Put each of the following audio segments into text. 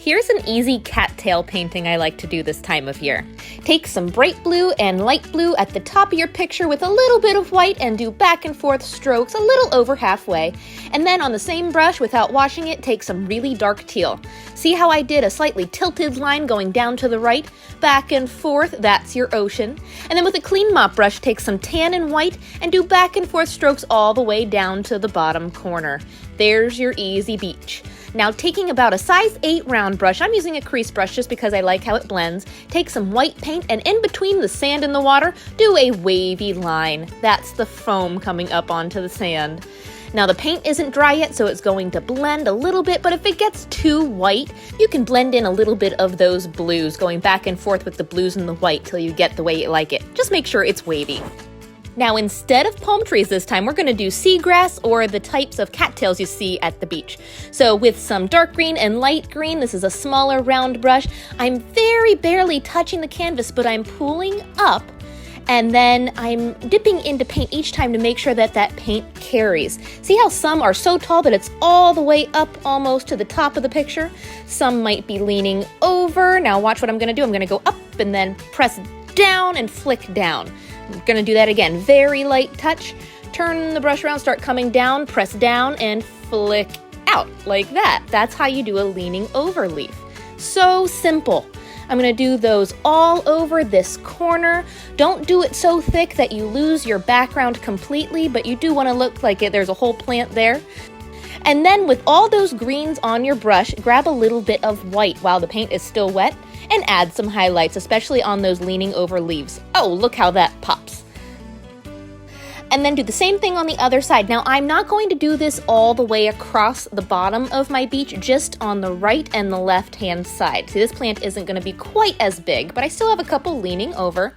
Here's an easy cattail painting I like to do this time of year. Take some bright blue and light blue at the top of your picture with a little bit of white and do back and forth strokes a little over halfway. And then on the same brush, without washing it, take some really dark teal. See how I did a slightly tilted line going down to the right? Back and forth, that's your ocean. And then with a clean mop brush, take some tan and white and do back and forth strokes all the way down to the bottom corner. There's your easy beach. Now taking about a size 8 round brush, I'm using a crease brush just because I like how it blends, take some white paint and in between the sand and the water, do a wavy line. That's the foam coming up onto the sand. Now the paint isn't dry yet, so it's going to blend a little bit, but if it gets too white, you can blend in a little bit of those blues, going back and forth with the blues and the white till you get the way you like it. Just make sure it's wavy. Now instead of palm trees this time, we're going to do seagrass or the types of cattails you see at the beach. So with some dark green and light green, this is a smaller round brush, I'm very barely touching the canvas, but I'm pulling up and then I'm dipping into paint each time to make sure that that paint carries. See how some are so tall that it's all the way up almost to the top of the picture? Some might be leaning over. Now watch what I'm going to do. I'm going to go up and then press down and flick down. I'm going to do that again. Very light touch. Turn the brush around, start coming down, press down, and flick out like that. That's how you do a leaning over leaf. So simple. I'm going to do those all over this corner. Don't do it so thick that you lose your background completely, but you do want to look like there's a whole plant there. And then with all those greens on your brush, grab a little bit of white while the paint is still wet and add some highlights, especially on those leaning over leaves. Oh, look how that pops. And then do the same thing on the other side. Now, I'm not going to do this all the way across the bottom of my beach, just on the right and the left-hand side. See, this plant isn't going to be quite as big, but I still have a couple leaning over.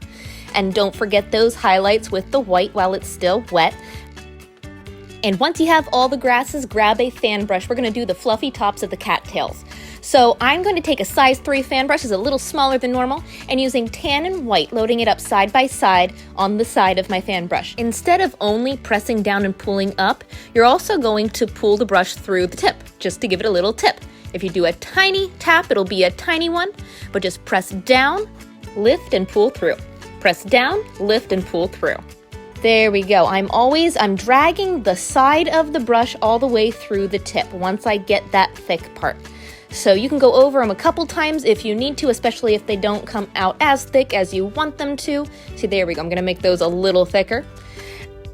And don't forget those highlights with the white while it's still wet. And once you have all the grasses, grab a fan brush. We're going to do the fluffy tops of the cattails. So I'm going to take a size 3 fan brush, it's a little smaller than normal, and using tan and white, loading it up side by side on the side of my fan brush. Instead of only pressing down and pulling up, you're also going to pull the brush through the tip, just to give it a little tip. If you do a tiny tap, it'll be a tiny one, but just press down, lift, and pull through. Press down, lift, and pull through. There we go. I'm dragging the side of the brush all the way through the tip once I get that thick part. So you can go over them a couple times if you need to, especially if they don't come out as thick as you want them to. See, there we go. I'm going to make those a little thicker.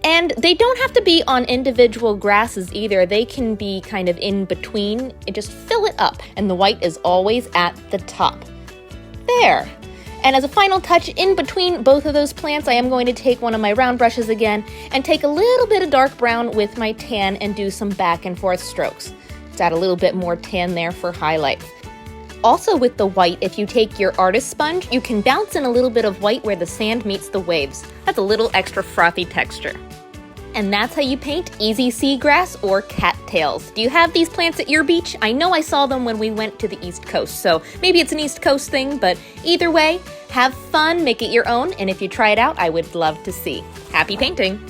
And they don't have to be on individual grasses either. They can be kind of in between and just fill it up. And the white is always at the top. There. And as a final touch, in between both of those plants, I am going to take one of my round brushes again and take a little bit of dark brown with my tan and do some back and forth strokes. Let's add a little bit more tan there for highlights. Also with the white, if you take your artist sponge, you can bounce in a little bit of white where the sand meets the waves. That's a little extra frothy texture. And that's how you paint easy seagrass or cattails. Do you have these plants at your beach? I know I saw them when we went to the East Coast, so maybe it's an East Coast thing, but either way, have fun, make it your own, and if you try it out, I would love to see. Happy painting!